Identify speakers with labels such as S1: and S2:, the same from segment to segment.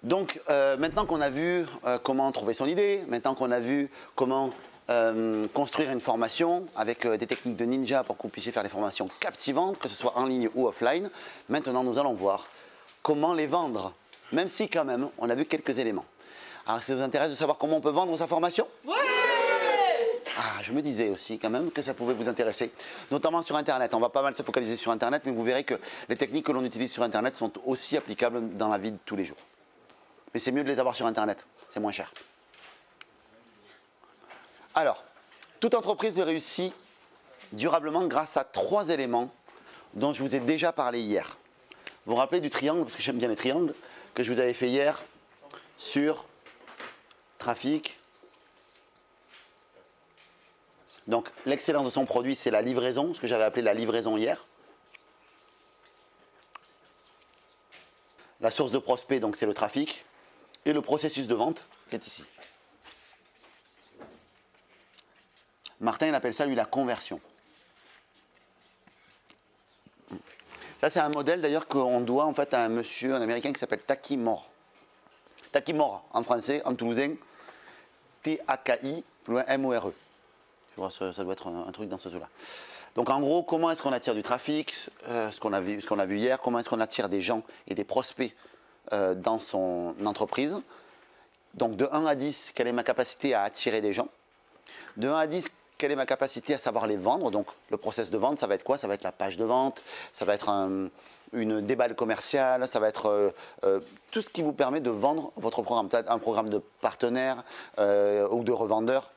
S1: Donc maintenant qu'on a vu comment trouver son idée, maintenant qu'on a vu comment construire une formation avec des techniques de ninja pour que vous puissiez faire des formations captivantes, que ce soit en ligne ou offline, maintenant nous allons voir comment les vendre, même si quand même on a vu quelques éléments. Alors ça vous intéresse de savoir comment on peut vendre sa formation?
S2: Ouais!
S1: Ah, je me disais aussi quand même que ça pouvait vous intéresser, notamment sur Internet. On va pas mal se focaliser sur Internet, mais vous verrez que les techniques que l'on utilise sur Internet sont aussi applicables dans la vie de tous les jours. Mais c'est mieux de les avoir sur Internet, c'est moins cher. Alors, toute entreprise réussit durablement grâce à 3 éléments dont je vous ai déjà parlé hier. Vous vous rappelez du triangle, parce que j'aime bien les triangles, que je vous avais fait hier sur trafic. Donc, l'excellence de son produit, c'est la livraison, ce que j'avais appelé la livraison hier. La source de prospect, donc c'est le trafic. Et le processus de vente, qui est ici. Martin, il appelle ça, lui, la conversion. Ça, c'est un modèle, d'ailleurs, qu'on doit, en fait, à un monsieur, un Américain, qui s'appelle Taki Moore. Taki Moore, en français, en toulousain, T-A-K-I, plus loin, M-O-R-E. Tu vois, ça doit être un truc dans ce sens-là. Donc, en gros, comment est-ce qu'on attire du trafic, ce qu'on a vu hier, comment est-ce qu'on attire des gens et des prospects dans son entreprise. Donc, de 1 à 10, quelle est ma capacité à attirer des gens? De 1 à 10, quelle est ma capacité à savoir les vendre? Donc, le process de vente, ça va être quoi? Ça va être la page de vente, ça va être une déballe commerciale, ça va être tout ce qui vous permet de vendre votre programme. Peut-être un programme de partenaire ou de revendeur.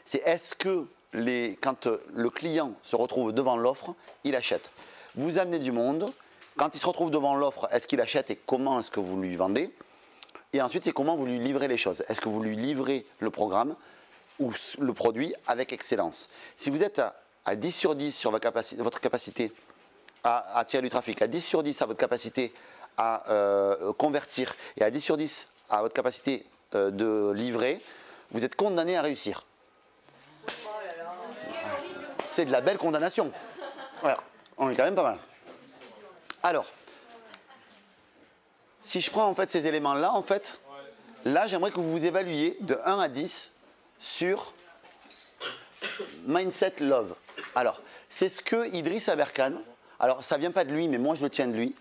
S1: C'est est-ce que quand le client se retrouve devant l'offre, il achète. Vous amenez du monde. Quand il se retrouve devant l'offre, est-ce qu'il achète et comment est-ce que vous lui vendez? Et ensuite, c'est comment vous lui livrez les choses. Est-ce que vous lui livrez le programme ou le produit avec excellence? Si vous êtes à 10 sur 10 sur votre capacité à attirer du trafic, à 10 sur 10 à votre capacité à convertir et à 10 sur 10 à votre capacité de livrer, vous êtes condamné à réussir. C'est de la belle condamnation. Voilà, on est quand même pas mal. Alors, si je prends en fait ces éléments-là, en fait, là j'aimerais que vous vous évaluiez de 1 à 10 sur Mindset Love. Alors, c'est ce que Idriss Aberkan, alors ça vient pas de lui, mais moi je le tiens de lui,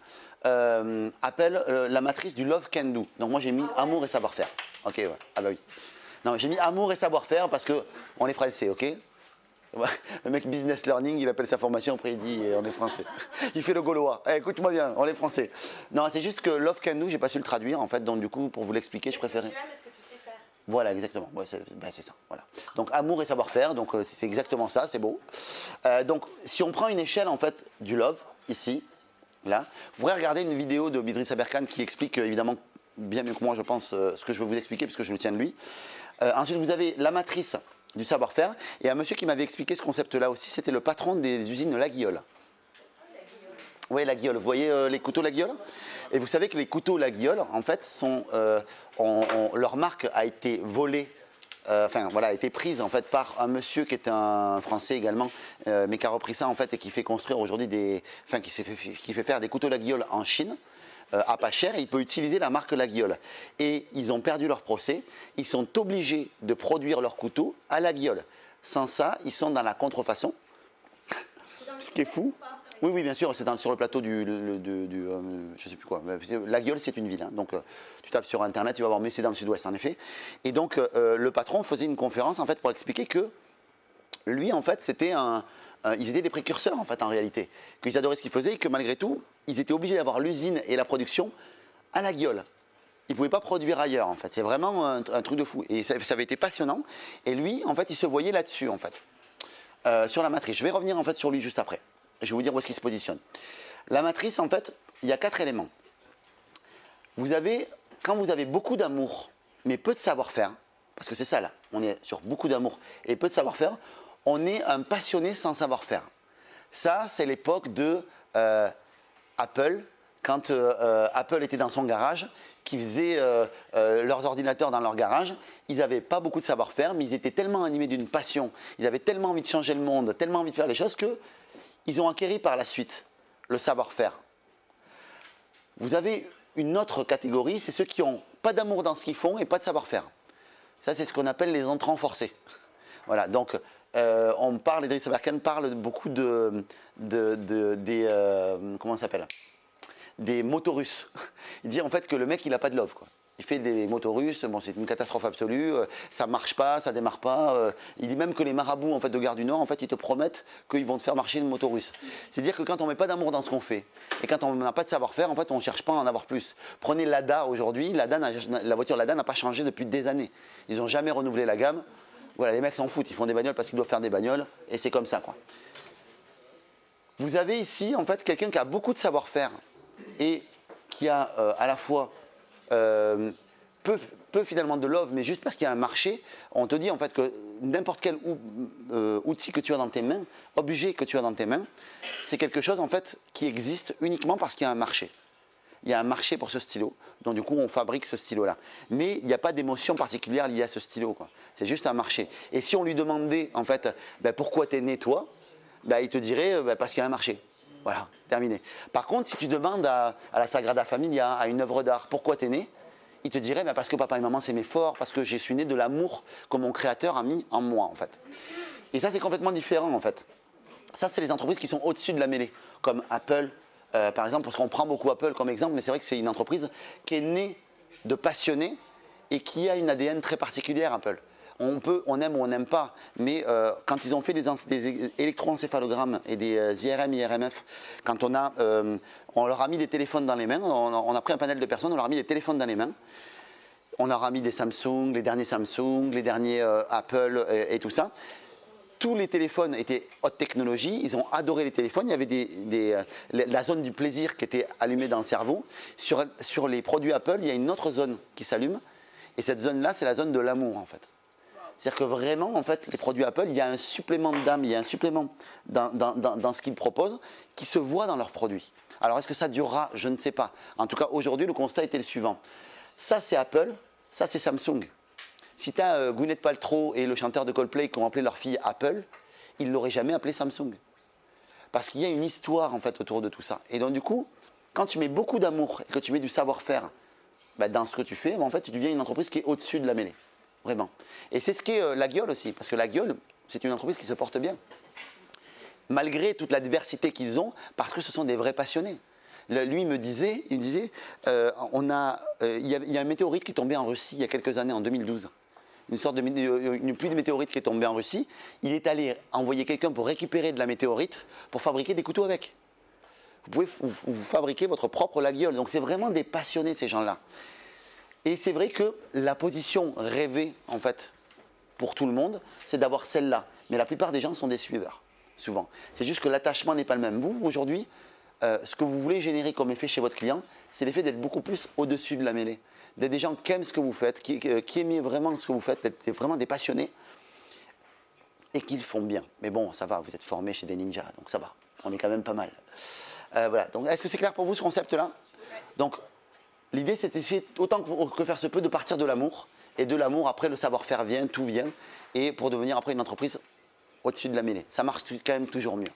S1: appelle la matrice du Love Can Do. Donc moi j'ai mis amour et savoir-faire. Ok, ouais. Ah bah oui. Non, j'ai mis amour et savoir-faire parce que on est français, ok? Le mec business learning, il appelle sa formation, après il dit on est français. Il fait le gaulois. Eh, écoute-moi bien, on est français. Non, c'est juste que Love Can Do, j'ai pas su le traduire en fait, donc du coup pour vous l'expliquer, je préférais.
S2: Est-ce que tu sais faire?
S1: Voilà, exactement. Ouais, c'est ça. Voilà. Donc amour et savoir-faire, donc c'est exactement ça, c'est beau. Donc si on prend une échelle en fait du love ici, là, vous pourrez regarder une vidéo de Idriss Aberkan qui explique évidemment bien mieux que moi, je pense, ce que je vais vous expliquer puisque je le tiens de lui. Ensuite, vous avez la matrice du savoir-faire. Et un monsieur qui m'avait expliqué ce concept-là aussi, c'était le patron des usines La Guiole. Oui, La Guiole. Vous voyez les couteaux La Guiole? Et vous savez que les couteaux La Guiole, en fait, leur marque a été volée, a été prise en fait par un monsieur qui est un Français également, mais qui a repris ça en fait et qui fait construire aujourd'hui qui fait faire des couteaux La Guiole en Chine. À pas cher, et il peut utiliser la marque La Guiole. Et ils ont perdu leur procès, ils sont obligés de produire leurs couteaux à La Guiole. Sans ça, ils sont dans la contrefaçon. Ce qui est fou. Oui, oui, bien sûr, c'est sur le plateau je sais plus quoi. La Guiole, c'est une ville. Hein, donc, tu tapes sur Internet, tu vas voir, mais c'est dans le sud-ouest, en effet. Et donc, le patron faisait une conférence, en fait, pour expliquer que lui, en fait, ils étaient des précurseurs, en fait, en réalité. Qu'ils adoraient ce qu'ils faisaient et que, malgré tout, ils étaient obligés d'avoir l'usine et la production à La Guiole. Ils ne pouvaient pas produire ailleurs, en fait. C'est vraiment un truc de fou. Et ça avait été passionnant. Et lui, en fait, il se voyait là-dessus, en fait. Sur la matrice. Je vais revenir, en fait, sur lui juste après. Je vais vous dire où est-ce qu'il se positionne. La matrice, en fait, il y a 4 éléments. Quand vous avez beaucoup d'amour, mais peu de savoir-faire, parce que c'est ça, là, on est sur beaucoup d'amour et peu de savoir-faire, on est un passionné sans savoir-faire. Ça, c'est l'époque de Apple, quand Apple était dans son garage, qui faisaient leurs ordinateurs dans leur garage. Ils n'avaient pas beaucoup de savoir-faire, mais ils étaient tellement animés d'une passion, ils avaient tellement envie de changer le monde, tellement envie de faire les choses qu'ils ont acquis par la suite le savoir-faire. Vous avez une autre catégorie, c'est ceux qui n'ont pas d'amour dans ce qu'ils font et pas de savoir-faire. Ça, c'est ce qu'on appelle les entrants forcés. Voilà, donc Idriss Aberkan parle beaucoup comment ça s'appelle, des motorus. Il dit en fait que le mec, il n'a pas de love, quoi. Il fait des motorus, bon, c'est une catastrophe absolue, ça ne marche pas, ça ne démarre pas. Il dit même que les marabouts en fait, de Gare du Nord, en fait, ils te promettent qu'ils vont te faire marcher une motorus. C'est-à-dire que quand on ne met pas d'amour dans ce qu'on fait, et quand on n'a pas de savoir-faire, en fait, on ne cherche pas à en avoir plus. Prenez Lada aujourd'hui, la voiture Lada n'a pas changé depuis des années. Ils n'ont jamais renouvelé la gamme. Voilà, les mecs s'en foutent, ils font des bagnoles parce qu'ils doivent faire des bagnoles, et c'est comme ça, quoi. Vous avez ici, en fait, quelqu'un qui a beaucoup de savoir-faire et qui a à la fois peu finalement de love, mais juste parce qu'il y a un marché. On te dit en fait que n'importe quel outil que tu as dans tes mains, objet que tu as dans tes mains, c'est quelque chose en fait qui existe uniquement parce qu'il y a un marché. Il y a un marché pour ce stylo, donc du coup on fabrique ce stylo-là. Mais il n'y a pas d'émotion particulière liée à ce stylo, quoi. C'est juste un marché. Et si on lui demandait en fait pourquoi t'es né toi, il te dirait parce qu'il y a un marché. Voilà, terminé. Par contre, si tu demandes à la Sagrada Familia, à une œuvre d'art, pourquoi tu es né, il te dirait parce que papa et maman s'aimaient fort, parce que je suis né de l'amour que mon créateur a mis en moi, en fait. Et ça, c'est complètement différent, en fait. Ça, c'est les entreprises qui sont au-dessus de la mêlée, comme Apple, par exemple, parce qu'on prend beaucoup Apple comme exemple, mais c'est vrai que c'est une entreprise qui est née de passionnés et qui a une ADN très particulière, Apple. On aime ou on n'aime pas, mais quand ils ont fait des électroencéphalogrammes et des IRM, IRMF, quand on leur a mis des téléphones dans les mains, on a pris un panel de personnes, on leur a mis des téléphones dans les mains, on leur a mis des Samsung, les derniers Samsung, les derniers Apple et tout ça. Tous les téléphones étaient haute technologie, ils ont adoré les téléphones, il y avait la zone du plaisir qui était allumée dans le cerveau. Sur les produits Apple, il y a une autre zone qui s'allume, et cette zone-là, c'est la zone de l'amour, en fait. C'est-à-dire que vraiment, en fait, les produits Apple, il y a un supplément d'âme, il y a un supplément dans ce qu'ils proposent qui se voit dans leurs produits. Alors, est-ce que ça durera? Je ne sais pas. En tout cas, aujourd'hui, le constat était le suivant. Ça, c'est Apple, ça, c'est Samsung. Si tu as Gwyneth Paltrow et le chanteur de Coldplay qui ont appelé leur fille Apple, ils ne l'auraient jamais appelé Samsung. Parce qu'il y a une histoire, en fait, autour de tout ça. Et donc, du coup, quand tu mets beaucoup d'amour et que tu mets du savoir-faire dans ce que tu fais, en fait, tu deviens une entreprise qui est au-dessus de la mêlée. Vraiment. Et c'est ce qu'est la Guiole aussi, parce que la Guiole, c'est une entreprise qui se porte bien. Malgré toute la diversité qu'ils ont, parce que ce sont des vrais passionnés. Lui, il me disait, il y a un météorite qui est tombé en Russie il y a quelques années, en 2012. Une pluie de météorites qui est tombée en Russie. Il est allé envoyer quelqu'un pour récupérer de la météorite, pour fabriquer des couteaux avec. Vous pouvez vous fabriquer votre propre la Guiole. Donc c'est vraiment des passionnés, ces gens-là. Et c'est vrai que la position rêvée, en fait, pour tout le monde, c'est d'avoir celle-là. Mais la plupart des gens sont des suiveurs, souvent. C'est juste que l'attachement n'est pas le même. Vous, aujourd'hui, ce que vous voulez générer comme effet chez votre client, c'est l'effet d'être beaucoup plus au-dessus de la mêlée. D'être des gens qui aiment ce que vous faites, qui aiment vraiment ce que vous faites, d'être vraiment des passionnés et qui le font bien. Mais bon, ça va, vous êtes formés chez des ninjas, donc ça va. On est quand même pas mal. Voilà. Donc, est-ce que c'est clair pour vous ce concept-là? Donc, l'idée, c'est d'essayer, autant que faire se peut, de partir de l'amour. Et de l'amour, après, le savoir-faire vient, tout vient. Et pour devenir après une entreprise au-dessus de la mêlée. Ça marche quand même toujours mieux.